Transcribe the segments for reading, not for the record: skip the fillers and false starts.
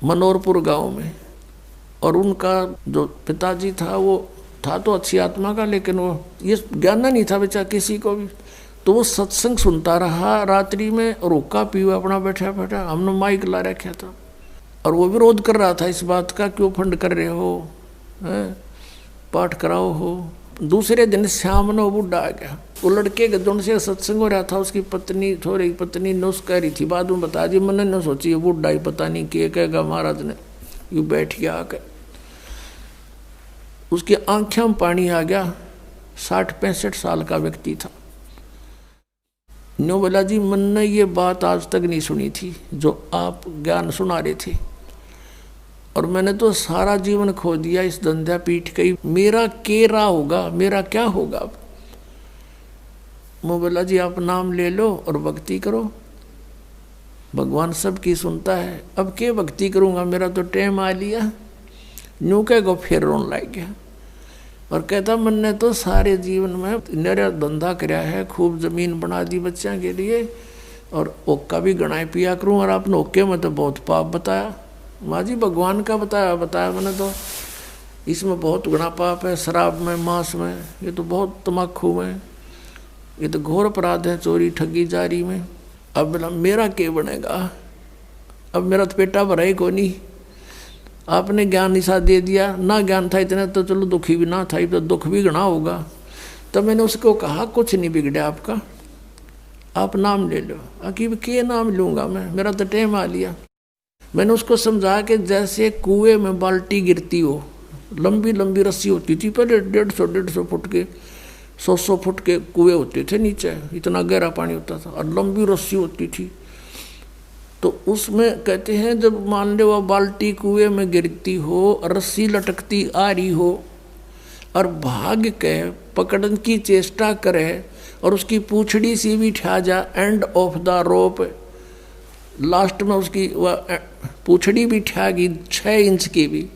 मनोहरपुर गांव में। और उनका जो पिताजी था वो था तो अच्छी आत्मा का, लेकिन वो ये ज्ञान नहीं था बेचारा किसी को भी। तो वो सत्संग सुनता रहा रात्रि में, और हुक्का पीवा अपना बैठा बैठा, हमने माइक ला रखा था। और वो विरोध कर रहा था इस बात का, क्यों फंड कर रहे हो, पाठ कराओ हो। दूसरे दिन शाम ने वो बुढ़ा आ गया। वो लड़के के दोनों से सत्संग हो रहा था, उसकी पत्नी थोड़ी पत्नी नुस कह रही थी, बाद में बता दी, मैंने न सोची ये बुढ़ा ही पता नहीं क्या कहेगा महाराज ने। यू बैठ गया आकर, उसकी आंखों में पानी आ गया। 60-65 साल का व्यक्ति था। नो बोला जी मैंने ये बात आज तक नहीं सुनी थी जो आप ज्ञान सुना रहे थे, और मैंने तो सारा जीवन खो दिया इस धंधा पीठ के, मेरा केरा होगा, मेरा क्या होगा अब। मैं बोला जी आप नाम ले लो और भक्ति करो, भगवान सबकी सुनता है। अब क्या भक्ति करूँगा, मेरा तो टाइम आ लिया। न्यू कह गो फिर रोन लग गया और कहता मैंने तो सारे जीवन में मेरा धंधा कराया है, खूब जमीन बना दी बच्चों के लिए, और ओक्का भी गणाए पिया करूँ, और आपने ओक्के में तो बहुत पाप बताया। माँ जी भगवान का बताया मैंने तो, इसमें बहुत गुना पाप है, शराब में, मांस में, ये तो बहुत तम्बाकू में, ये तो घोर अपराध है, चोरी ठगी जारी में। अब बोला मेरा क्या बनेगा, अब मेरा तो पेटा भरा ही को नहीं। आपने ज्ञान निशा दे दिया, ना ज्ञान था इतना तो चलो दुखी भी ना था, तो दुख भी गणा होगा। तब मैंने उसको कहा कुछ नहीं बिगड़ा आपका, आप नाम ले लो। अकीब के नाम लूँगा मैं, मेरा तो टाइम आ लिया। मैंने उसको समझा कि जैसे कुएं में बाल्टी गिरती हो, लंबी लंबी रस्सी होती थी पहले, 150 फुट के, 100 फुट के कुएं होते थे नीचे, इतना गहरा पानी होता था, और लंबी रस्सी होती थी। तो उसमें कहते हैं जब मान लो वह बाल्टी कुएं में गिरती हो, रस्सी लटकती आ रही हो, और भाग के पकड़ने की चेष्टा करे, और उसकी पूछड़ी सी भी ठा जा end of the rope, last में उसकी वह पूछड़ी भी ठा गई 6 इंच की भी,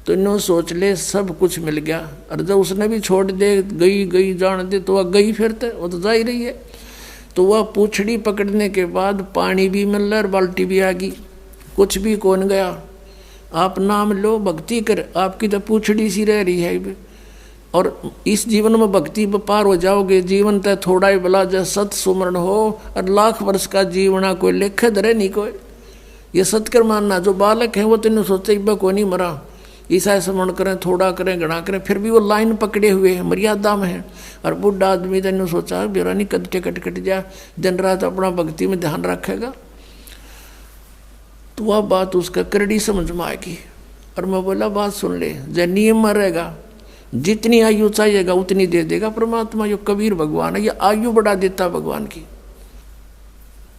तो इन्हों सोच ले सब कुछ मिल गया। और जब उसने भी छोड़ दे, गई जान दे, तो वह गई फिर वो तो जा ही रही है। तो वह पूछड़ी पकड़ने के बाद पानी भी मिल रहा और बाल्टी भी आ गई, कुछ भी कौन गया। आप नाम लो, भक्ति कर, आपकी तो पूछड़ी सी रह रही है। और इस जीवन में भक्ति पार हो जाओगे। जीवन तय थोड़ा ही भला, जय सत सुमरण हो, और लाख वर्ष का जीवना कोई लेख धरे नहीं कोई। ये सत्कर मानना, जो बालक है वो तो सोचे इब्बा को नहीं मरा, ईसा स्मरण करें, थोड़ा करें, घना करें, फिर भी वो लाइन पकड़े हुए हैं, मर्यादा में है। और बुढ़ा आदमी तो सोचा बेरा नहीं कद कट जा, दिन रात अपना भक्ति में ध्यान रखेगा, तो वह बात उसका करड़ी समझ में आएगी। और मैं बोला बात सुन ले, जब नियम में रहेगा, जितनी आयु चाहिएगा उतनी दे देगा परमात्मा। यो कबीर भगवान है, ये आयु बढ़ा देता भगवान की।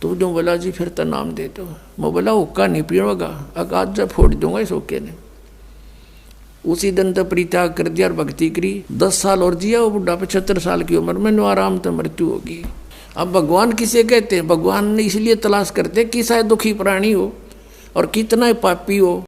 तो जो बोला जी फिर तो नाम दे दो। मैं बोला हुक्का नहीं पीऊंगा, आज जब फोड़ दूंगा इस हुक्के ने। उसी दिन तो परित्याग कर दिया और भक्ति करी। 10 साल और जिया वो बुढ़ा, 75 साल की उम्र में नो आराम तो मृत्यु होगी। अब भगवान किसे कहते हैं? भगवान ने इसलिए तलाश करते कि शायद दुखी प्राणी हो और कितना पापी हो,